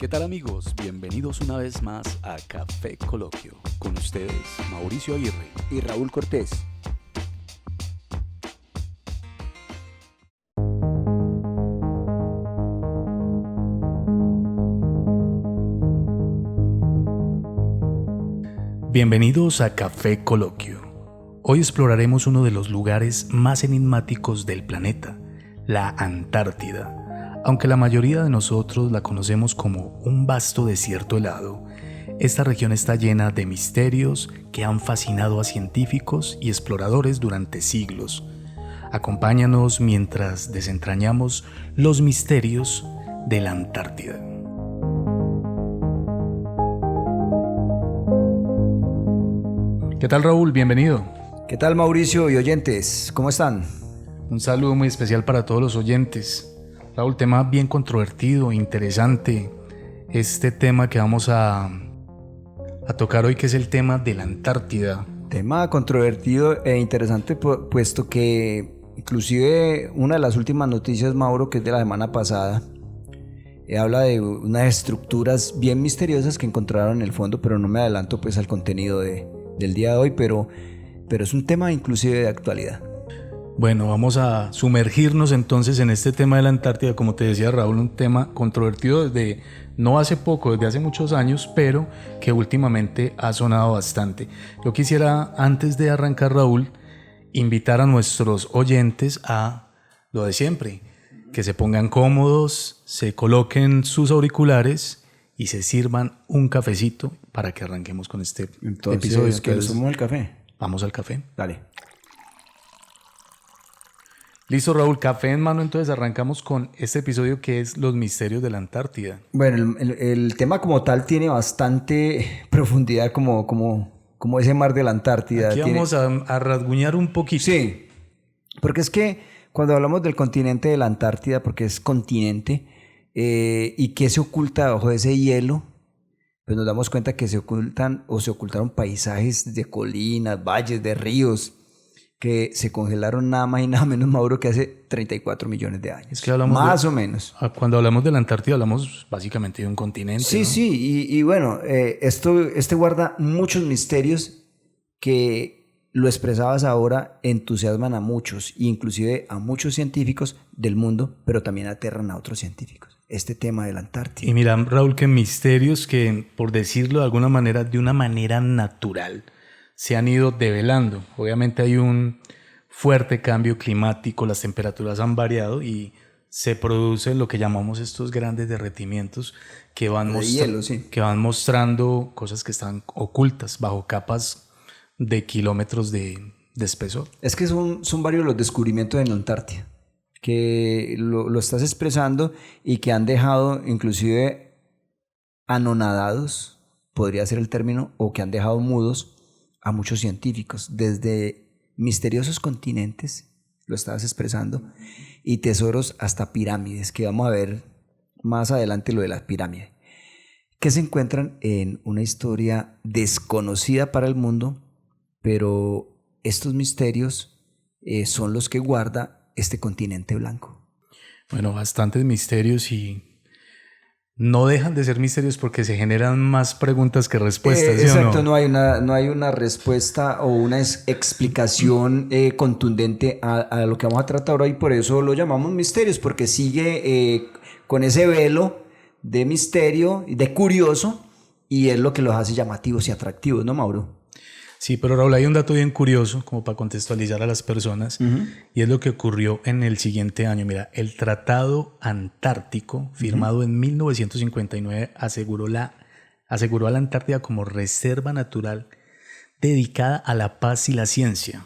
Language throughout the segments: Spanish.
¿Qué tal amigos? Bienvenidos una vez más a Café Coloquio. Con ustedes, Mauricio Aguirre y Raúl Cortés. Bienvenidos a Café Coloquio. Hoy exploraremos uno de los lugares más enigmáticos del planeta, la Antártida. Aunque la mayoría de nosotros la conocemos como un vasto desierto helado, esta región está llena de misterios que han fascinado a científicos y exploradores durante siglos. Acompáñanos mientras desentrañamos los misterios de la Antártida. ¿Qué tal, Raúl? Bienvenido. ¿Qué tal, Mauricio y oyentes? ¿Cómo están? Un saludo muy especial para todos los oyentes. Raúl, tema bien controvertido, interesante. Este tema que vamos a tocar hoy, que es el tema de la Antártida. Tema controvertido e interesante, puesto que inclusive una de las últimas noticias, Mauro, que es de la semana pasada, habla de unas estructuras bien misteriosas que encontraron en el fondo, pero no me adelanto pues al contenido del día de hoy, pero es un tema inclusive de actualidad. Bueno, vamos a sumergirnos entonces en este tema de la Antártida. Como te decía, Raúl, un tema controvertido desde no hace poco, desde hace muchos años, pero que últimamente ha sonado bastante. Yo quisiera, antes de arrancar, Raúl, invitar a nuestros oyentes a lo de siempre, que se pongan cómodos, se coloquen sus auriculares y se sirvan un cafecito para que arranquemos con este episodio. Entonces, ¿que somos el café? Vamos al café. Dale. Listo, Raúl, café en mano, entonces arrancamos con este episodio que es Los misterios de la Antártida. Bueno, el tema como tal tiene bastante profundidad como ese mar de la Antártida. Aquí vamos a rasguñar un poquito. Sí, porque es que cuando hablamos del continente de la Antártida, porque es continente, y qué se oculta debajo de ese hielo, pues nos damos cuenta que se ocultaron paisajes de colinas, valles, de ríos, que se congelaron nada más y nada menos, Mauro, que hace 34 millones de años. Es que hablamos más o menos. Cuando hablamos de la Antártida hablamos básicamente de un continente. Sí, ¿no? sí, y bueno, este guarda muchos misterios que lo expresabas ahora, entusiasman a muchos, inclusive a muchos científicos del mundo, pero también aterran a otros científicos. Este tema de la Antártida. Y mira, Raúl, que misterios que, por decirlo de alguna manera, de una manera natural, se han ido develando. Obviamente hay un fuerte cambio climático, las temperaturas han variado y se producen lo que llamamos estos grandes derretimientos que van, que van mostrando cosas que están ocultas bajo capas de kilómetros de espesor. Es que son varios los descubrimientos en la Antártida que lo estás expresando y que han dejado inclusive anonadados, podría ser el término, o que han dejado mudos a muchos científicos, desde misteriosos continentes, lo estabas expresando, y tesoros hasta pirámides, que vamos a ver más adelante lo de las pirámides, que se encuentran en una historia desconocida para el mundo, pero estos misterios son los que guarda este continente blanco. Bueno, bastantes misterios y no dejan de ser misterios porque se generan más preguntas que respuestas. ¿Sí exacto, o no? No hay una respuesta o una explicación contundente a lo que vamos a tratar hoy, por eso lo llamamos misterios, porque sigue con ese velo de misterio, de curioso, y es lo que los hace llamativos y atractivos, ¿no, Mauro? Sí, pero Raúl, hay un dato bien curioso como para contextualizar a las personas, y es lo que ocurrió en el siguiente año. Mira, el Tratado Antártico, firmado en 1959, aseguró a la Antártida como reserva natural dedicada a la paz y la ciencia.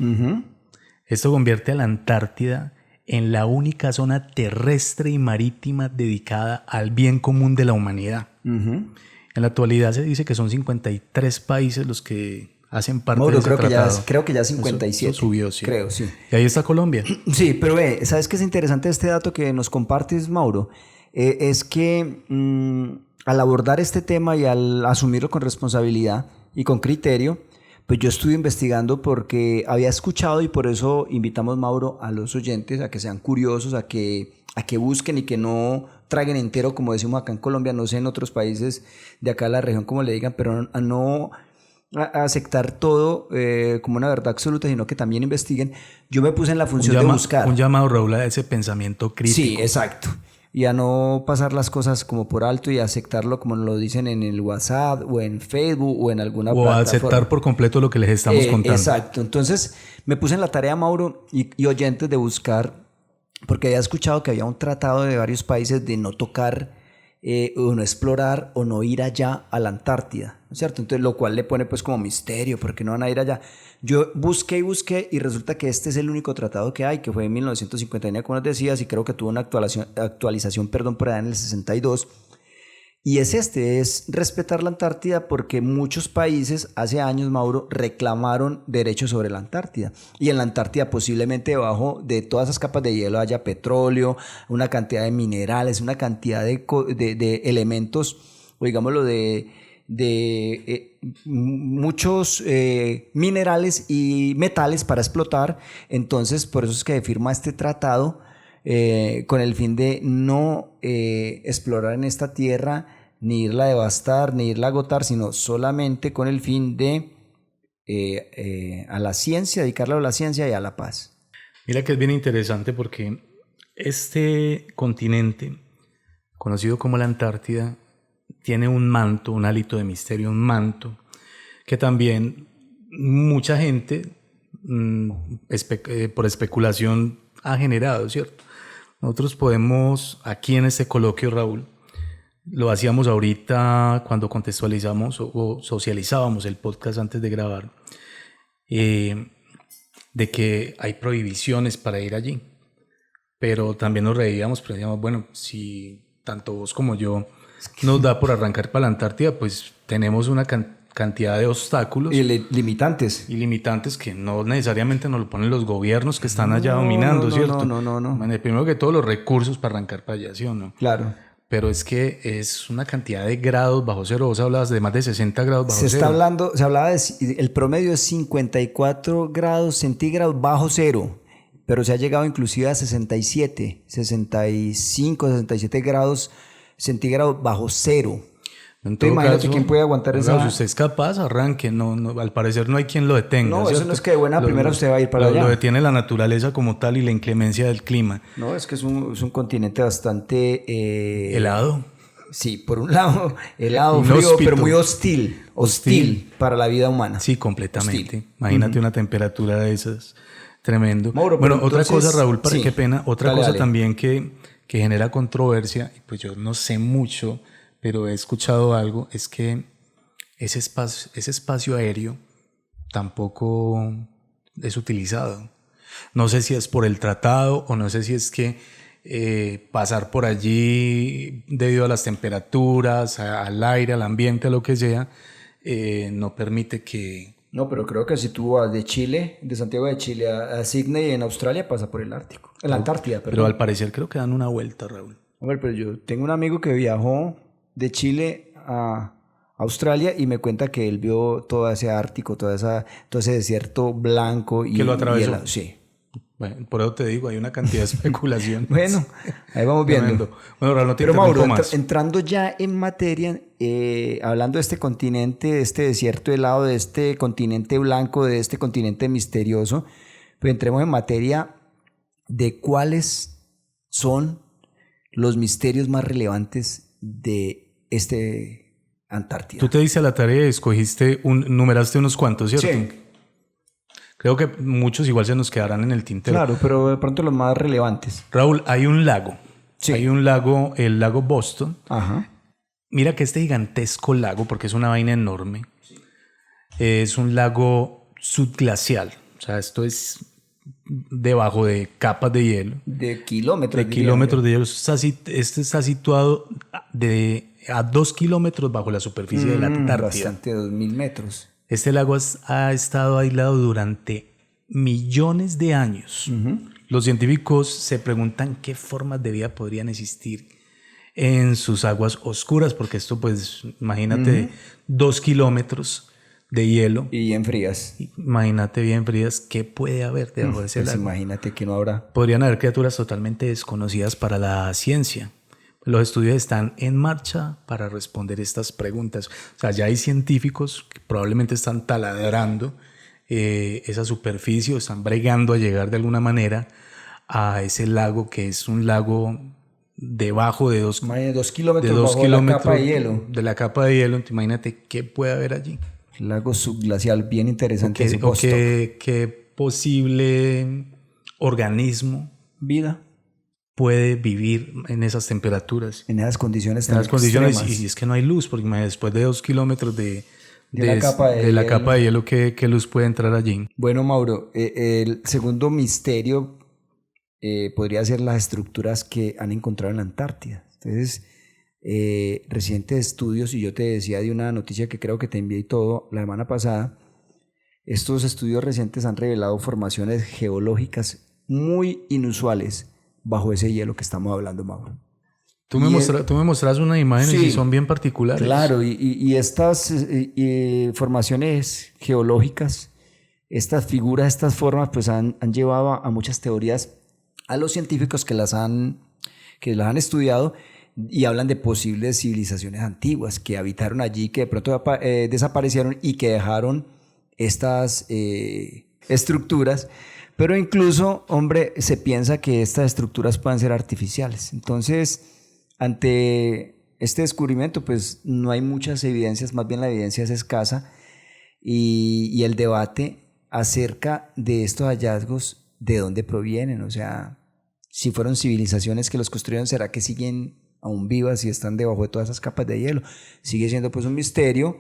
Esto convierte a la Antártida en la única zona terrestre y marítima dedicada al bien común de la humanidad. En la actualidad se dice que son 53 países los que hacen parte de ese tratado. Creo que ya 57. Eso subió, sí. Creo, sí. Y ahí está Colombia. Sí, pero ¿sabes qué es interesante este dato que nos compartes, Mauro? Es que al abordar este tema y al asumirlo con responsabilidad y con criterio, pues yo estuve investigando porque había escuchado, y por eso invitamos, Mauro, a los oyentes a que sean curiosos, a que busquen y que no traguen entero, como decimos acá en Colombia, no sé en otros países de acá de la región como le digan, pero a no aceptar todo como una verdad absoluta, sino que también investiguen. Yo me puse en la función de buscar. Un llamado, Raúl, a ese pensamiento crítico. Sí, exacto. Y a no pasar las cosas como por alto y aceptarlo como lo dicen en el WhatsApp o en Facebook o en alguna plataforma. O aceptar por completo lo que les estamos contando. Exacto. Entonces me puse en la tarea, Mauro, y oyentes, de buscar, porque había escuchado que había un tratado de varios países de no tocar o no explorar o no ir allá a la Antártida, ¿no es cierto? Entonces, lo cual le pone pues como misterio, porque no van a ir allá. Yo busqué y resulta que este es el único tratado que hay, que fue en 1959, como les decías, y creo que tuvo una actualización por allá en el 62. Y es respetar la Antártida, porque muchos países hace años, Mauro, reclamaron derechos sobre la Antártida. Y en la Antártida posiblemente debajo de todas esas capas de hielo haya petróleo, una cantidad de minerales, una cantidad de elementos, o digámoslo, muchos minerales y metales para explotar. Entonces, por eso es que firma este tratado, con el fin de no explorar en esta tierra, ni irla a devastar, ni irla a agotar, sino solamente con el fin de a la ciencia, dedicarla a la ciencia y a la paz. Mira que es bien interesante, porque este continente, conocido como la Antártida, tiene un manto, un hálito de misterio, un manto que también mucha gente por especulación ha generado, ¿cierto? Nosotros podemos, aquí en este coloquio, Raúl, lo hacíamos ahorita cuando contextualizamos o socializábamos el podcast antes de grabar, de que hay prohibiciones para ir allí, pero también nos reíamos, pero decíamos, bueno, si tanto vos como yo nos da por arrancar para la Antártida, pues tenemos una cantidad de obstáculos y limitantes que no necesariamente nos lo ponen los gobiernos que están allá dominando, ¿cierto? No. Primero que todo, los recursos para arrancar para allá, ¿sí o no? Claro. Pero es que es una cantidad de grados bajo cero. Vos hablabas de más de 60 grados bajo cero. Se hablaba el promedio es 54 grados centígrados bajo cero, pero se ha llegado inclusive a 67, 65, 67 grados centígrados bajo cero. Imagínate quién puede aguantar esa. Si usted es capaz, arranque. No, al parecer no hay quien lo detenga. No, ¿cierto? Eso no es que de buena primera usted va a ir para allá. Lo detiene la naturaleza como tal y la inclemencia del clima. No, es que es un continente bastante helado. Sí, por un lado, helado, frío, pero muy hostil para la vida humana. Sí, completamente. Hostil. Imagínate una temperatura de esas, tremendo. Mauro, bueno, otra cosa, Raúl, qué pena, otra cosa también que genera controversia, y pues yo no sé mucho, pero he escuchado algo, es que ese espacio aéreo tampoco es utilizado. No sé si es por el tratado o no sé si es que pasar por allí debido a las temperaturas, al aire, al ambiente, a lo que sea, no permite que... No, pero creo que si tú vas de Santiago de Chile a Sydney en Australia, pasa por el Ártico, en la Antártida, perdón. Pero al parecer creo que dan una vuelta, Raúl. Hombre, pero yo tengo un amigo que viajó de Chile a Australia y me cuenta que él vio todo ese Ártico, todo ese desierto blanco. ¿Que lo atravesó? Sí. Bueno, por eso te digo, hay una cantidad de especulación. Bueno, ahí vamos viendo. Bueno, Raúl, no te interrumpo Mauro, más. Entrando ya en materia, hablando de este continente, de este desierto helado, de este continente blanco, de este continente misterioso, pues entremos en materia de cuáles son los misterios más relevantes de Antártida. Tú te diste a la tarea y numeraste unos cuantos, ¿cierto? Sí. Creo que muchos igual se nos quedarán en el tintero. Claro, pero de pronto los más relevantes. Raúl, hay un lago. Sí. Hay un lago, el lago Boston. Ajá. Mira que este gigantesco lago, porque es una vaina enorme, sí, es un lago subglacial. O sea, esto es debajo de capas de hielo. De kilómetros. De kilómetros de hielo. Este está situado a 2 kilómetros bajo la superficie de la Antártida. Bastante, 2000 metros. Este lago ha estado aislado durante millones de años. Uh-huh. Los científicos se preguntan qué formas de vida podrían existir en sus aguas oscuras, porque esto, pues, imagínate, 2 kilómetros de hielo. Y bien frías. Imagínate bien frías, ¿qué puede haber debajo de ese lago? Imagínate que no habrá. Podrían haber criaturas totalmente desconocidas para la ciencia. Los estudios están en marcha para responder estas preguntas. O sea, ya hay científicos que probablemente están taladrando esa superficie o están bregando a llegar de alguna manera a ese lago que es un lago debajo de 2 kilómetros bajo la capa de hielo. De la capa de hielo. Imagínate qué puede haber allí. Lago subglacial, bien interesante. ¿Qué posible organismo vida puede vivir en esas temperaturas? En esas condiciones tan extremas. Y es que no hay luz, porque después de 2 kilómetros de la capa de hielo, ¿qué luz puede entrar allí? Bueno, Mauro, el segundo misterio podría ser las estructuras que han encontrado en la Antártida. Entonces, recientes estudios, y yo te decía de una noticia que creo que te envié y todo la semana pasada, estos estudios recientes han revelado formaciones geológicas muy inusuales bajo ese hielo que estamos hablando, Mauro. Tú me mostras unas imágenes y son bien particulares. Claro, y estas formaciones geológicas, estas figuras, estas formas, pues han llevado a muchas teorías a los científicos que las han estudiado, y hablan de posibles civilizaciones antiguas que habitaron allí, que de pronto desaparecieron y que dejaron estas estructuras. Pero incluso, hombre, se piensa que estas estructuras pueden ser artificiales. Entonces, ante este descubrimiento, pues no hay muchas evidencias, más bien la evidencia es escasa, y el debate acerca de estos hallazgos, ¿de dónde provienen? O sea, si fueron civilizaciones que los construyeron, ¿será que siguen aún vivas y están debajo de todas esas capas de hielo? Sigue siendo pues un misterio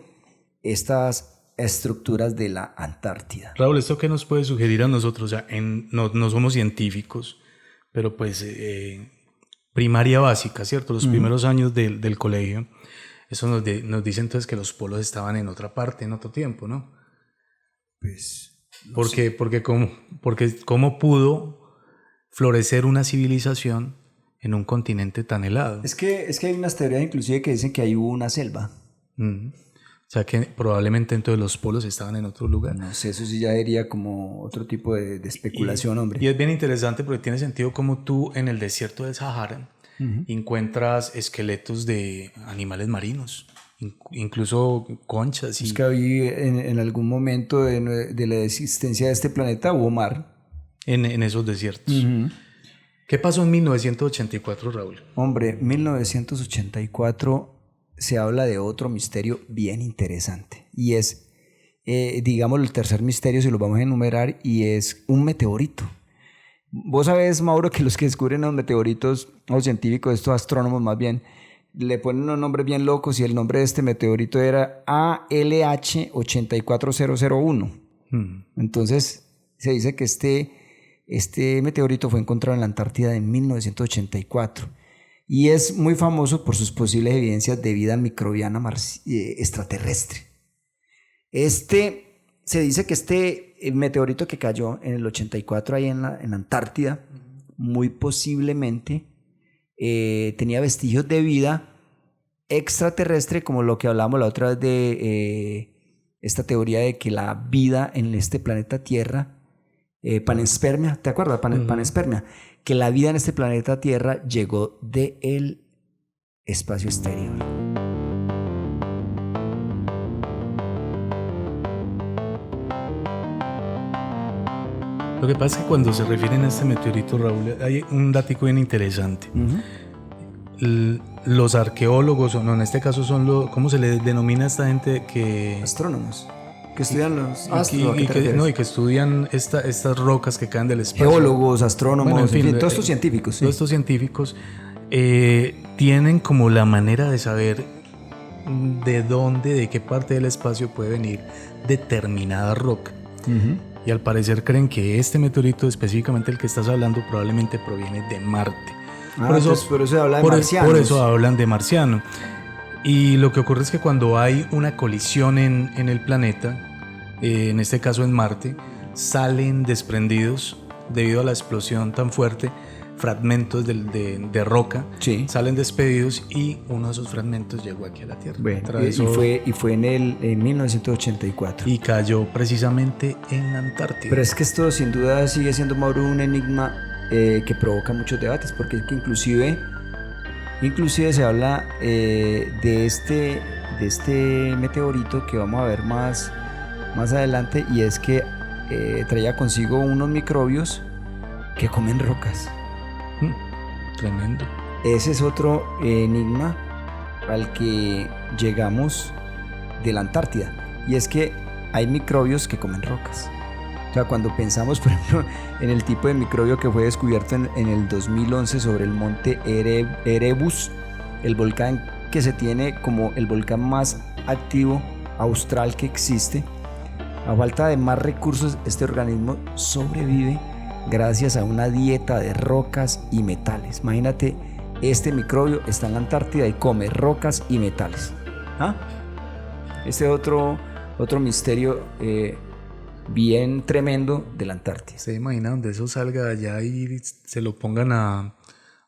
estas estructuras de la Antártida. Raúl, ¿esto qué nos puede sugerir a nosotros? O sea, no somos científicos, pero pues primaria básica, ¿cierto? Los primeros años del colegio, eso nos dice entonces que los polos estaban en otra parte, en otro tiempo, ¿no? Pues... Porque ¿cómo pudo florecer una civilización en un continente tan helado? Es que hay unas teorías inclusive que dicen que ahí hubo una selva. O sea que probablemente entonces los polos estaban en otro lugar. No sé, eso sí ya diría como otro tipo de especulación, hombre. Y es bien interesante porque tiene sentido como tú en el desierto del Sahara encuentras esqueletos de animales marinos, incluso conchas. Es que ahí en algún momento de la existencia de este planeta hubo mar. En esos desiertos. ¿Qué pasó en 1984, Raúl? Hombre, 1984 se habla de otro misterio bien interesante, y es, digamos, el tercer misterio, si lo vamos a enumerar, y es un meteorito. Vos sabés, Mauro, que los que descubren los meteoritos, los científicos, estos astrónomos más bien, le ponen unos nombres bien locos, y el nombre de este meteorito era ALH 84001. Entonces se dice que este meteorito fue encontrado en la Antártida en 1984 y es muy famoso por sus posibles evidencias de vida microbiana extraterrestre. Se dice que este meteorito que cayó en el 84 ahí en la Antártida, muy posiblemente tenía vestigios de vida extraterrestre, como lo que hablamos la otra vez de esta teoría de que la vida en este planeta Tierra, panspermia, ¿te acuerdas? Panspermia, que la vida en este planeta Tierra llegó del espacio exterior. Lo que pasa es que cuando se refieren a este meteorito, Raúl, hay un datico bien interesante. Los arqueólogos, o no, en este caso son ¿cómo se le denomina a esta gente que... Astrónomos. Que estudian los astros. Y que estudian estas rocas que caen del espacio. Geólogos, astrónomos, bueno, en fin, todos estos científicos. Todos estos científicos tienen como la manera de saber de qué parte del espacio puede venir determinada roca. Y al parecer creen que este meteorito, específicamente el que estás hablando, probablemente proviene de Marte. Por eso habla de marcianos. Por eso hablan de marciano. Y lo que ocurre es que cuando hay una colisión en el planeta, en este caso en Marte, salen desprendidos, debido a la explosión tan fuerte, fragmentos de roca, sí, salen despedidos, y uno de esos fragmentos llegó aquí a la Tierra. Bueno, y fue en 1984. Y cayó precisamente en la Antártida. Pero es que esto sin duda sigue siendo, Mauro, un enigma que provoca muchos debates, porque es que inclusive Inclusive se habla de este meteorito que vamos a ver más adelante, y es que traía consigo unos microbios que comen rocas. Tremendo. Ese es otro enigma al que llegamos de la Antártida, y es que hay microbios que comen rocas. O sea, cuando pensamos, por ejemplo, en el tipo de microbio que fue descubierto en el 2011 sobre el monte Erebus, el volcán que se tiene como el volcán más activo austral que existe, a falta de más recursos, este organismo sobrevive gracias a una dieta de rocas y metales. Imagínate, este microbio está en la Antártida y come rocas y metales. ¿Ah? Este otro misterio bien tremendo de la Antártida. ¿Se imagina donde eso salga de allá y se lo pongan a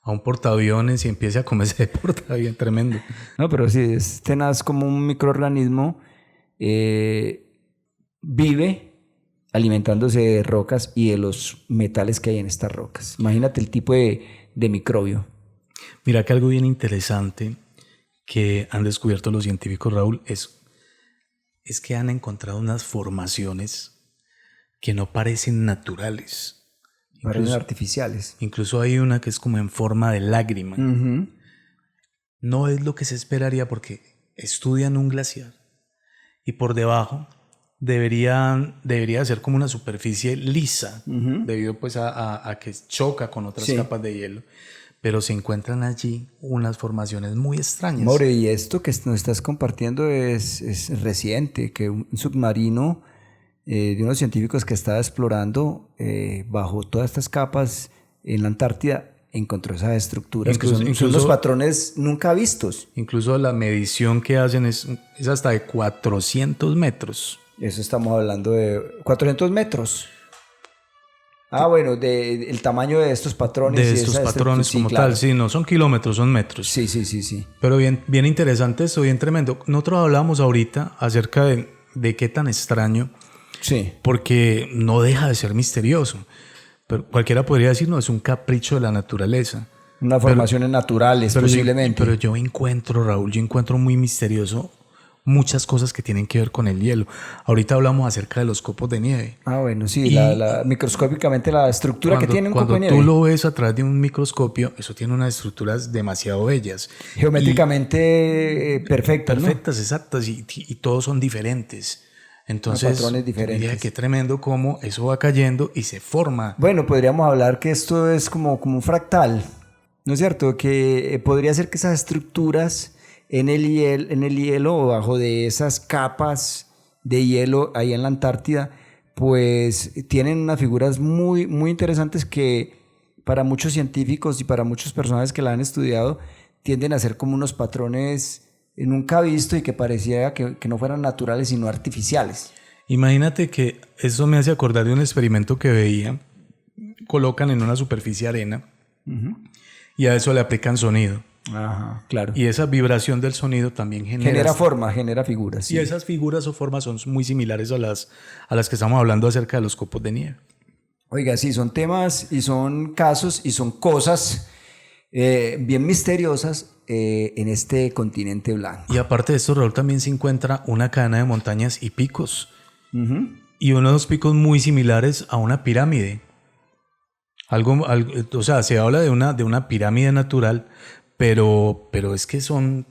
un portaaviones y empiece a comerse el portaaviones? Tremendo. No, pero sí, es tenaz como un microorganismo vive alimentándose de rocas y de los metales que hay en estas rocas. Imagínate el tipo de microbio. Mira que algo bien interesante que han descubierto los científicos, Raúl, es que han encontrado unas formaciones que no parecen naturales. Parecen artificiales. Incluso hay una que es como en forma de lágrima. Uh-huh. No es lo que se esperaría porque estudian un glaciar y por debajo debería ser como una superficie lisa, uh-huh, debido pues a que choca con otras capas de hielo. Pero se encuentran allí unas formaciones muy extrañas. Maure, y esto que nos estás compartiendo es reciente, que un submarino de unos científicos que estaba explorando bajo todas estas capas en la Antártida encontró esas estructuras que son los patrones nunca vistos. Incluso la medición que hacen es hasta de 400 metros. Eso estamos hablando de 400 metros. Ah, bueno, el tamaño de estos patrones. De estos patrones como tal, sí, no son kilómetros, son metros. Sí. Pero bien interesante esto, bien tremendo. Nosotros hablábamos ahorita acerca de qué tan extraño, sí, porque no deja de ser misterioso. Pero cualquiera podría decir, no, es un capricho de la naturaleza. Unas formaciones naturales, posiblemente. Pero yo encuentro, Raúl, muy misterioso muchas cosas que tienen que ver con el hielo. Ahorita hablamos acerca de los copos de nieve. Ah, bueno, sí, microscópicamente la estructura que tiene un copo de nieve. Cuando tú lo ves a través de un microscopio, eso tiene unas estructuras demasiado bellas. Geométricamente perfectas, perfectas, ¿no? Exactas, y todos son diferentes. Entonces, patrones diferentes. Mira qué tremendo cómo eso va cayendo y se forma. Bueno, podríamos hablar que esto es como un fractal, ¿no es cierto? Que podría ser que esas estructuras en el hielo o bajo de esas capas de hielo ahí en la Antártida, pues tienen unas figuras muy, muy interesantes que para muchos científicos y para muchas personas que la han estudiado tienden a ser como unos patrones nunca vistos y que parecía que no fueran naturales sino artificiales. Imagínate que eso me hace acordar de un experimento que veía. Colocan en una superficie arena, uh-huh, y a eso le aplican sonido. Ajá, claro. Y esa vibración del sonido también genera forma, genera figuras. Sí. Y esas figuras o formas son muy similares a las que estamos hablando acerca de los copos de nieve. Oiga, sí, son temas y son casos y son cosas bien misteriosas en este continente blanco. Y aparte de esto, Raúl, también se encuentra una cadena de montañas y picos. Uh-huh. Y unos picos muy similares a una pirámide. O sea, se habla de una pirámide natural, pero es que son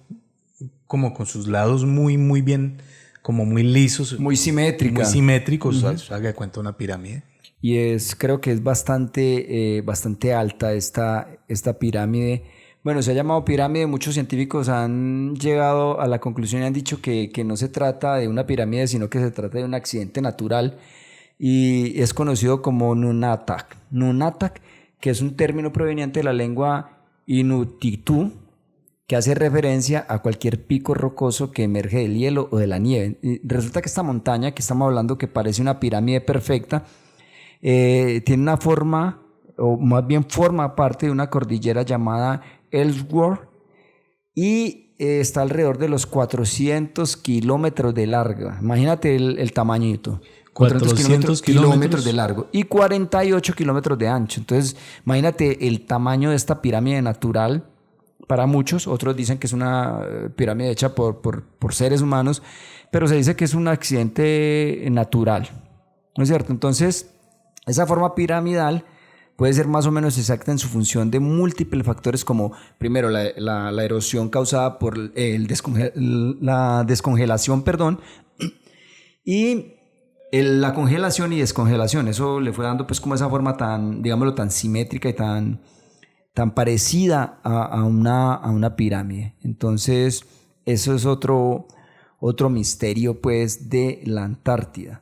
como con sus lados muy, muy bien, como muy lisos. Muy simétricos. Muy simétricos, uh-huh, haga de cuenta una pirámide. Y creo que es bastante alta esta pirámide. Bueno, se ha llamado pirámide. Muchos científicos han llegado a la conclusión y han dicho que no se trata de una pirámide, sino que se trata de un accidente natural. Y es conocido como Nunatak. Nunatak, que es un término proveniente de la lengua Inuktitut, que hace referencia a cualquier pico rocoso que emerge del hielo o de la nieve. Y resulta que esta montaña que estamos hablando, que parece una pirámide perfecta, tiene una forma, o más bien forma parte de una cordillera llamada Ellsworth, y está alrededor de los 400 kilómetros de largo. Imagínate el tamañito. 400 kilómetros de largo y 48 kilómetros de ancho. Entonces, imagínate el tamaño de esta pirámide natural para muchos, otros dicen que es una pirámide hecha por seres humanos, pero se dice que es un accidente natural, ¿no es cierto? Entonces, esa forma piramidal puede ser más o menos exacta en su función de múltiples factores como, primero, la erosión causada por la descongelación, perdón, y la congelación y descongelación. Eso le fue dando pues como esa forma tan, digámoslo, tan simétrica y tan parecida a una pirámide. Entonces, eso es otro misterio pues de la Antártida.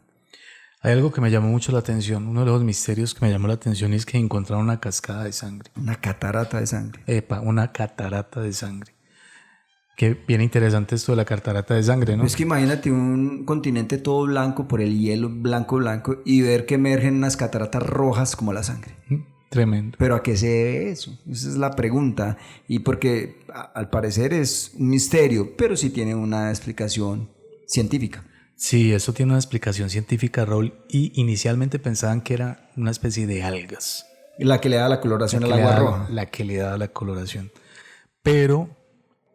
Hay algo que me llamó mucho la atención, uno de los misterios que me llamó la atención es que encontraron una cascada de sangre. Una catarata de sangre. Epa, una catarata de sangre. Qué bien interesante esto de la catarata de sangre, ¿no? Es que imagínate un continente todo blanco por el hielo, blanco, y ver que emergen unas cataratas rojas como la sangre. Tremendo. ¿Pero a qué se debe eso? Esa es la pregunta. Y porque al parecer es un misterio, pero sí tiene una explicación científica. Sí, eso tiene una explicación científica, Raúl, y inicialmente pensaban que era una especie de algas. La que le da la coloración al agua roja. La que le da la coloración. Pero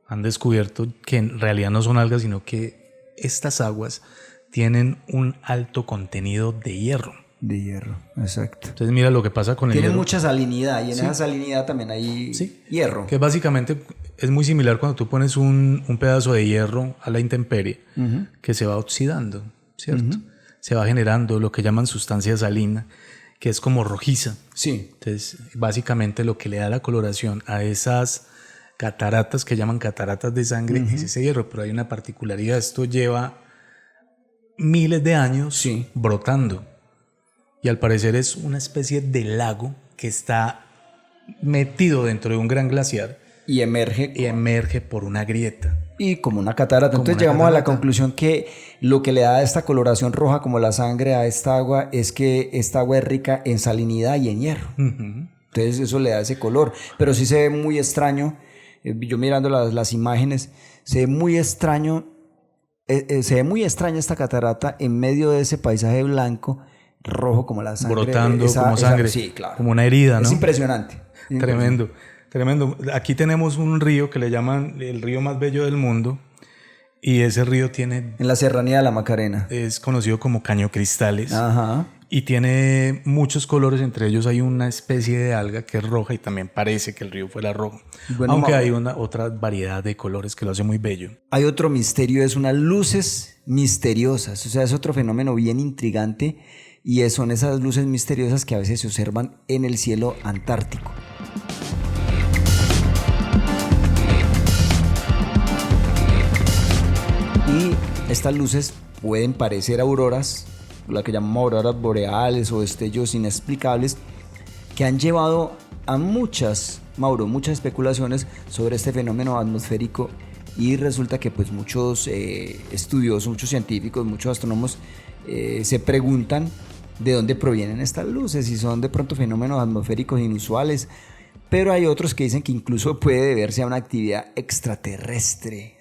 han descubierto que en realidad no son algas, sino que estas aguas tienen un alto contenido de hierro. De hierro, exacto. Entonces mira lo que pasa con el hierro. Tiene mucha salinidad y en Sí. esa salinidad también hay hierro. Que básicamente es muy similar cuando tú pones un pedazo de hierro a la intemperie, que se va oxidando, ¿cierto? Se va generando lo que llaman sustancia salina, que es como rojiza. Sí. Entonces, básicamente lo que le da la coloración a esas cataratas que llaman cataratas de sangre es ese hierro, pero hay una particularidad, esto lleva miles de años brotando y al parecer es una especie de lago que está metido dentro de un gran glaciar y emerge por una grieta. Y como una catarata. Entonces llegamos a la conclusión que lo que le da esta coloración roja como la sangre a esta agua es que esta agua es rica en salinidad y en hierro. Entonces eso le da ese color. Pero sí se ve muy extraño. Yo mirando las imágenes, se ve muy extraño. Se ve muy extraña esta catarata en medio de ese paisaje blanco, rojo como la sangre. Brotando como sangre. Sí, claro. Como una herida, ¿no? Es impresionante. Tremendo. Tremendo. Aquí tenemos un río que le llaman el río más bello del mundo y ese río tiene... En la serranía de la Macarena. Es conocido como Caño Cristales. Ajá. Y tiene muchos colores, entre ellos hay una especie de alga que es roja y también parece que el río fuera rojo. Bueno, aunque hay otra variedad de colores que lo hace muy bello. Hay otro misterio, es unas luces misteriosas. O sea, es otro fenómeno bien intrigante y son esas luces misteriosas que a veces se observan en el cielo antártico. Y estas luces pueden parecer auroras, la que llamamos auroras boreales o destellos inexplicables, que han llevado a muchas especulaciones sobre este fenómeno atmosférico y resulta que pues muchos estudiosos, muchos científicos, muchos astrónomos se preguntan de dónde provienen estas luces, si son de pronto fenómenos atmosféricos inusuales, pero hay otros que dicen que incluso puede deberse a una actividad extraterrestre,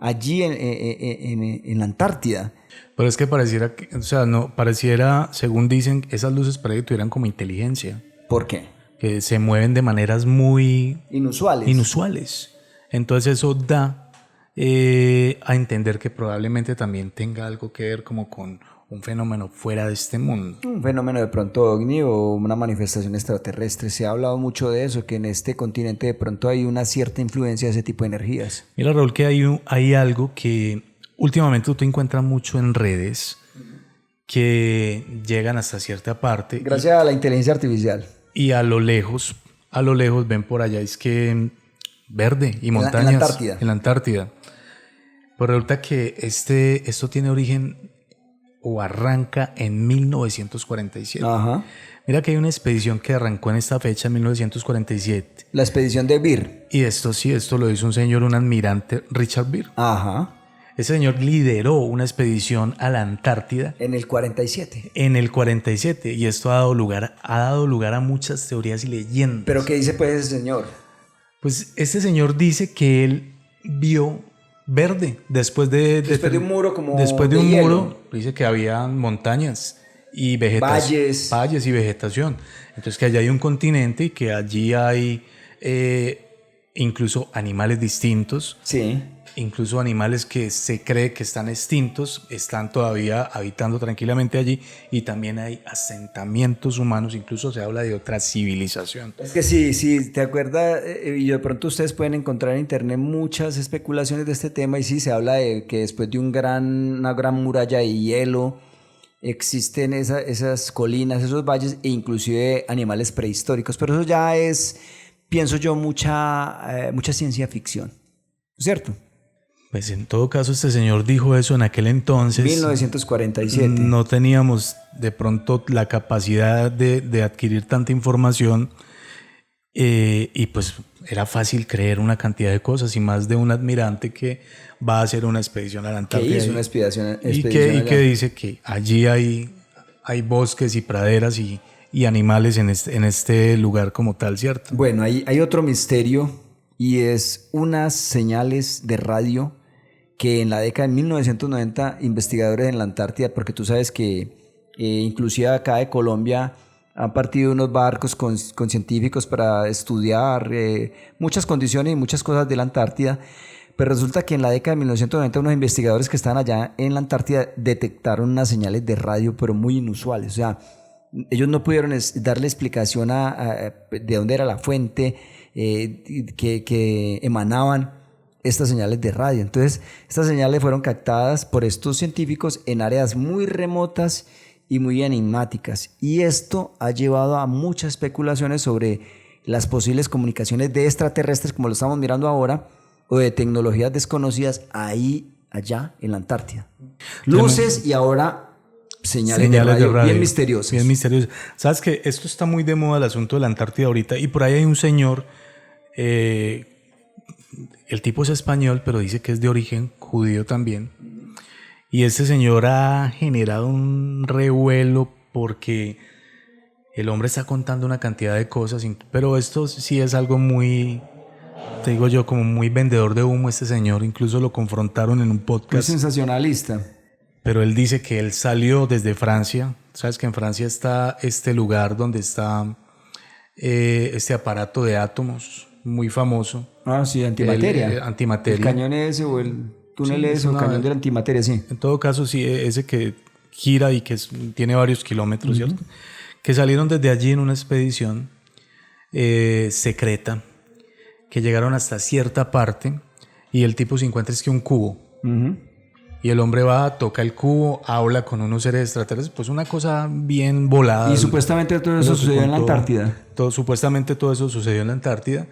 allí en la Antártida. Pero es que pareciera que, o sea, no, pareciera, según dicen, esas luces parece que tuvieran como inteligencia. ¿Por qué? Que se mueven de maneras muy inusuales. Entonces eso da a entender que probablemente también tenga algo que ver como con un fenómeno fuera de este mundo. Un fenómeno de pronto ovni o una manifestación extraterrestre. Se ha hablado mucho de eso, que en este continente de pronto hay una cierta influencia de ese tipo de energías. Mira, Raúl, que hay algo que últimamente tú encuentras mucho en redes que llegan hasta cierta parte. Gracias a la inteligencia artificial. Y a lo lejos ven por allá, es que verde y montañas. En la Antártida. Pues resulta que esto tiene origen o arranca en 1947. Ajá. Mira que hay una expedición que arrancó en esta fecha, en 1947. La expedición de Beer. Y esto lo hizo un almirante, Richard Beer. Ajá. Ese señor lideró una expedición a la Antártida. En el 47. En el 47. Y esto ha dado lugar a muchas teorías y leyendas. ¿Pero qué dice pues ese señor? Pues este señor dice que él vio verde después de un muro como después de un hielo. muro. Dice que había montañas y vegetación. Valles y vegetación. Entonces que allá hay un continente y que allí hay incluso animales distintos. Sí. Incluso animales que se cree que están extintos están todavía habitando tranquilamente allí, y también hay asentamientos humanos, incluso se habla de otra civilización. Es que sí, te acuerdas, y de pronto ustedes pueden encontrar en internet muchas especulaciones de este tema, y sí, se habla de que después de una gran muralla de hielo existen esas colinas, esos valles e inclusive animales prehistóricos, pero eso ya es, pienso yo, mucha ciencia ficción, ¿cierto? Pues en todo caso este señor dijo eso en aquel entonces. 1947. No teníamos de pronto la capacidad de adquirir tanta información, y pues era fácil creer una cantidad de cosas, y más de un admirante que va a hacer una expedición a la Antártida. Que hizo una expedición y que dice que allí hay bosques y praderas y animales en este lugar como tal, ¿cierto? Bueno, hay otro misterio, y es unas señales de radio que en la década de 1990 investigadores en la Antártida, porque tú sabes que inclusive acá de Colombia han partido unos barcos con científicos para estudiar muchas condiciones y muchas cosas de la Antártida, pero resulta que en la década de 1990 unos investigadores que estaban allá en la Antártida detectaron unas señales de radio pero muy inusuales. O sea, ellos no pudieron darle explicación de dónde era la fuente que emanaban estas señales de radio. Entonces, estas señales fueron captadas por estos científicos en áreas muy remotas y muy enigmáticas. Y esto ha llevado a muchas especulaciones sobre las posibles comunicaciones de extraterrestres, como lo estamos mirando ahora, o de tecnologías desconocidas allá en la Antártida. Luces y ahora señales de radio bien misteriosas. Bien misteriosas. Sabes que esto está muy de moda, el asunto de la Antártida ahorita, y por ahí hay un señor, el tipo es español, pero dice que es de origen judío también. Y este señor ha generado un revuelo porque el hombre está contando una cantidad de cosas, pero esto sí es algo muy, te digo yo, como muy vendedor de humo este señor. Incluso lo confrontaron en un podcast. Es sensacionalista. Pero él dice que él salió desde Francia. Sabes que en Francia está este lugar donde está este aparato de átomos muy famoso. Ah, sí, antimateria. Antimateria. El cañón ese o el túnel ese o el cañón de la antimateria, sí. En todo caso, sí, ese que gira y que tiene varios kilómetros, ¿cierto? Que salieron desde allí en una expedición secreta, que llegaron hasta cierta parte, y el tipo se encuentra es que un cubo. Y el hombre va, toca el cubo, habla con unos seres extraterrestres, pues una cosa bien volada. Y supuestamente todo eso sucedió en la Antártida. Supuestamente todo eso sucedió en la Antártida,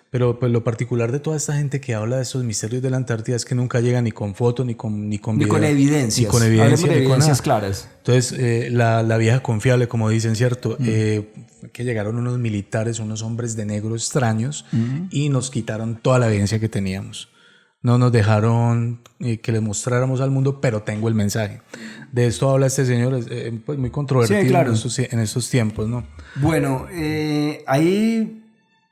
pero pues lo particular de toda esta gente que habla de estos misterios de la Antártida es que nunca llega ni con fotos, ni con video. Ni con evidencias. Ni con evidencias, de evidencias claras. Entonces, la vieja confiable, como dicen, ¿cierto? Que llegaron unos militares, unos hombres de negro extraños, y nos quitaron toda la evidencia que teníamos. No nos dejaron que les mostráramos al mundo, pero tengo el mensaje. De esto habla este señor, pues muy controvertido, sí, claro, en estos tiempos, ¿no? Bueno, hay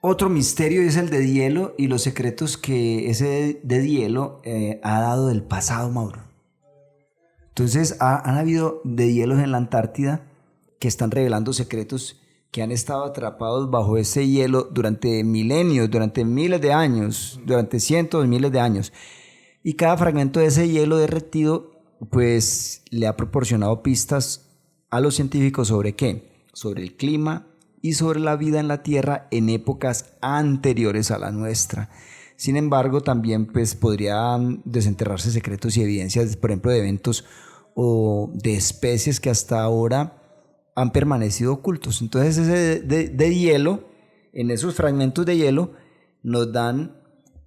otro misterio, es el de hielo y los secretos que ese de hielo ha dado del pasado, Mauro. Entonces, han habido de hielos en la Antártida que están revelando secretos que han estado atrapados bajo ese hielo durante milenios, durante miles de años, durante cientos de miles de años. Y cada fragmento de ese hielo derretido, pues, le ha proporcionado pistas a los científicos sobre qué, sobre el clima y sobre la vida en la Tierra en épocas anteriores a la nuestra. Sin embargo, también pues, podrían desenterrarse secretos y evidencias, por ejemplo, de eventos o de especies que hasta ahora han permanecido ocultos. Entonces ese de hielo, en esos fragmentos de hielo, nos dan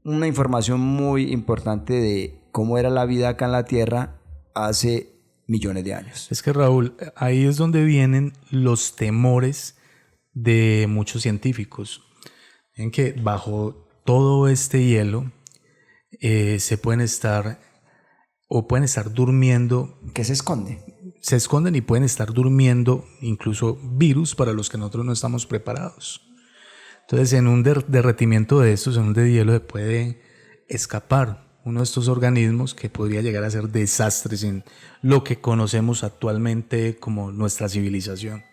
una información muy importante de cómo era la vida acá en la Tierra hace millones de años. Es que, Raúl, ahí es donde vienen los temores de muchos científicos, en que bajo todo este hielo se pueden estar durmiendo. ¿Qué se esconde? Se esconden y pueden estar durmiendo incluso virus para los que nosotros no estamos preparados. Entonces, en un derretimiento de estos, en un deshielo, se puede escapar uno de estos organismos que podría llegar a ser desastres en lo que conocemos actualmente como nuestra civilización.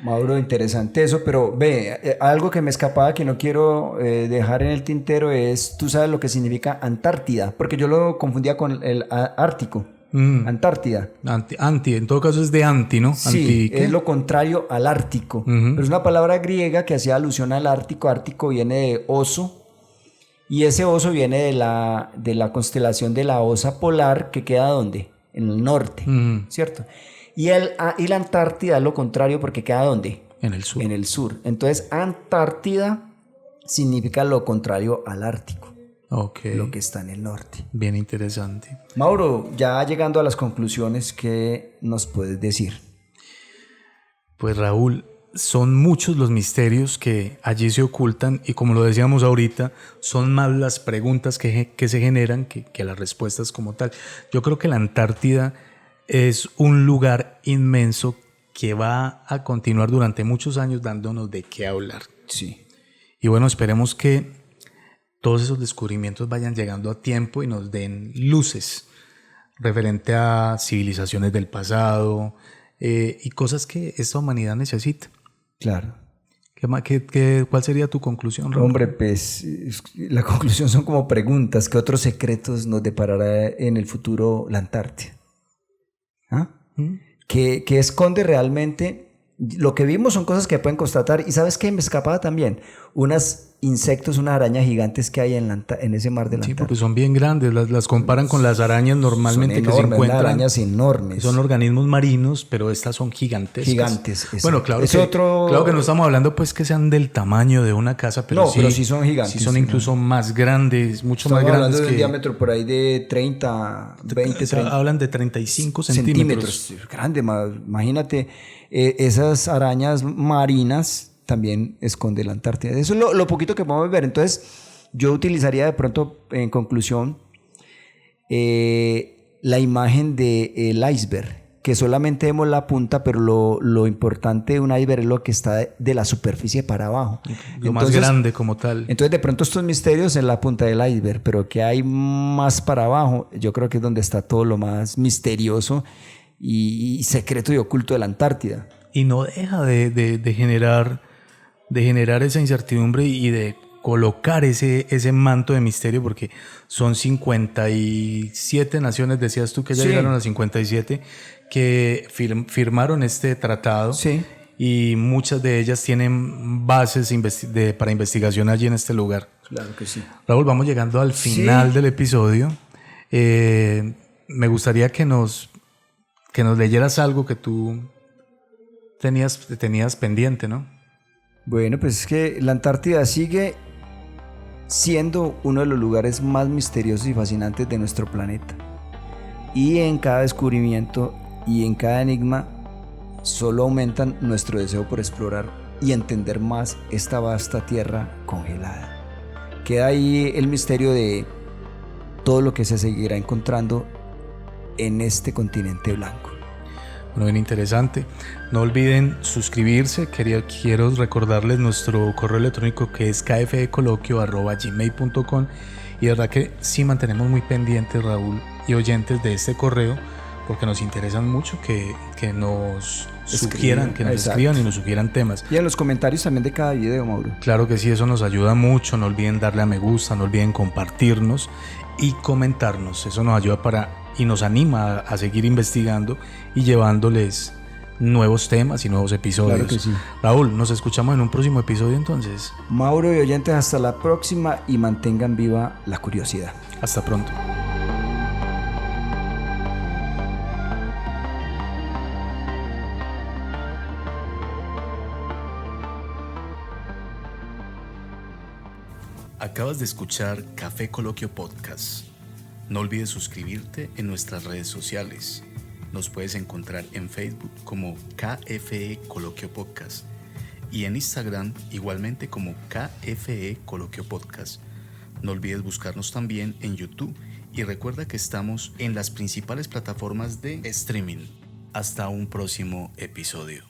Mauro, interesante eso, pero ve, algo que me escapaba que no quiero dejar en el tintero es, tú sabes lo que significa Antártida, porque yo lo confundía con el Ártico. Antártida. En todo caso es de anti, ¿no? Sí, es lo contrario al Ártico. Pero es una palabra griega que hacía alusión al Ártico. Ártico viene de oso, y ese oso viene de la constelación de la Osa Polar, que queda ¿dónde? En el norte, ¿cierto? Y la Antártida es lo contrario porque queda ¿dónde? En el sur. En el sur. Entonces, Antártida significa lo contrario al Ártico. Okay. Lo que está en el norte. Bien interesante. Mauro, ya llegando a las conclusiones, ¿qué nos puedes decir? Pues Raúl, son muchos los misterios que allí se ocultan y como lo decíamos ahorita, son más las preguntas que se generan que las respuestas como tal. Yo creo que la Antártida es un lugar inmenso que va a continuar durante muchos años dándonos de qué hablar. Sí. Y bueno, esperemos que todos esos descubrimientos vayan llegando a tiempo y nos den luces referente a civilizaciones del pasado y cosas que esta humanidad necesita. Claro. ¿Cuál sería tu conclusión, Raúl? Hombre, pues la conclusión son como preguntas. ¿Qué otros secretos nos deparará en el futuro la Antártida? ¿Ah? ¿Qué esconde realmente? Lo que vimos son cosas que pueden constatar. ¿Y sabes qué? Me escapaba también. Unos insectos, unas arañas gigantes que hay en ese mar de la Antártida. Sí, porque son bien grandes. Las comparan con las arañas normalmente enormes, que se encuentran. Son arañas enormes. Son organismos marinos, pero estas son gigantescas. Gigantes. Bueno, claro que no estamos hablando pues que sean del tamaño de una casa, pero, no, pero sí son gigantes. Sí son incluso más grandes, mucho estamos más grandes. Hablando de un diámetro por ahí de 30, 20, 30. Hablan de 35 centímetros. Grande, imagínate. Esas arañas marinas también esconde la Antártida. Eso es lo poquito que podemos ver. Entonces, yo utilizaría de pronto, en conclusión, la imagen del iceberg, que solamente vemos la punta, pero lo importante de un iceberg es lo que está de la superficie para abajo. Lo más grande como tal. Entonces, de pronto estos misterios en la punta del iceberg, pero que hay más para abajo, yo creo que es donde está todo lo más misterioso y secreto y oculto de la Antártida. Y no deja de generar esa incertidumbre y de colocar ese manto de misterio, porque son 57 naciones, decías tú que ya llegaron a 57, que firmaron este tratado. Sí. Y muchas de ellas tienen bases para investigación allí en este lugar. Claro que sí. Raúl, vamos llegando al final del episodio. Me gustaría que nos leyeras algo que tú tenías pendiente, ¿no? Bueno, pues es que la Antártida sigue siendo uno de los lugares más misteriosos y fascinantes de nuestro planeta. Y en cada descubrimiento y en cada enigma solo aumentan nuestro deseo por explorar y entender más esta vasta tierra congelada. Queda ahí el misterio de todo lo que se seguirá encontrando en este continente blanco. Bueno, bien interesante. No olviden suscribirse. Quiero recordarles nuestro correo electrónico, que es kfecoloquio@gmail.com, y de verdad que sí mantenemos muy pendientes, Raúl y oyentes, de este correo, porque nos interesan mucho que nos sugieran, que nos escriban y nos sugieran temas. Y en los comentarios también de cada video, Mauro. Claro que sí, eso nos ayuda mucho. No olviden darle a me gusta, no olviden compartirnos y comentarnos. Eso nos ayuda y nos anima a seguir investigando y llevándoles nuevos temas y nuevos episodios. Claro que sí. Raúl, nos escuchamos en un próximo episodio entonces. Mauro y oyentes, hasta la próxima y mantengan viva la curiosidad. Hasta pronto. Acabas de escuchar Café Coloquio Podcast. No olvides suscribirte en nuestras redes sociales. Nos puedes encontrar en Facebook como KFE Coloquio Podcast y en Instagram igualmente como KFE Coloquio Podcast. No olvides buscarnos también en YouTube y recuerda que estamos en las principales plataformas de streaming. Hasta un próximo episodio.